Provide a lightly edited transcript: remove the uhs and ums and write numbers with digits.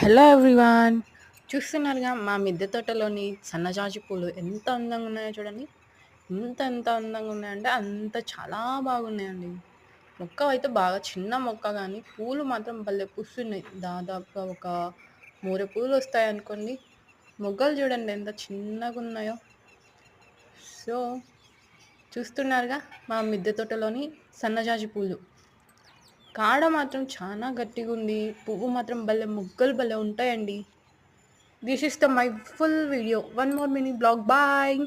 Hello everyone. చూస్తున్నారుగా మా మిద్దె తోటలోని సన్నజాజి పూలు ఎంత అందంగా ఉన్నాయో చూడండి. ఎంత అందంగా ఉన్నాయంటే అంత చాలా బాగున్నాయండి. మొక్క అయితే బాగా చిన్న మొక్క కానీ పూలు మాత్రం భలే పూస్తున్నాయి. దాదాపుగా ఒక మూర పూలు వస్తాయనుకోండి. మొగ్గలు చూడండి ఎంత చిన్నగా ఉన్నాయో. సో చూస్తున్నారుగా మా మిద్దె తోటలోని సన్నజాజి పూలు. కాడ మాత్రం చాలా గట్టిగా ఉంది. పువ్వు మాత్రం భలే మొగ్గలు భలే ఉంటాయండి. This is the my full video. One more mini blog. Bye.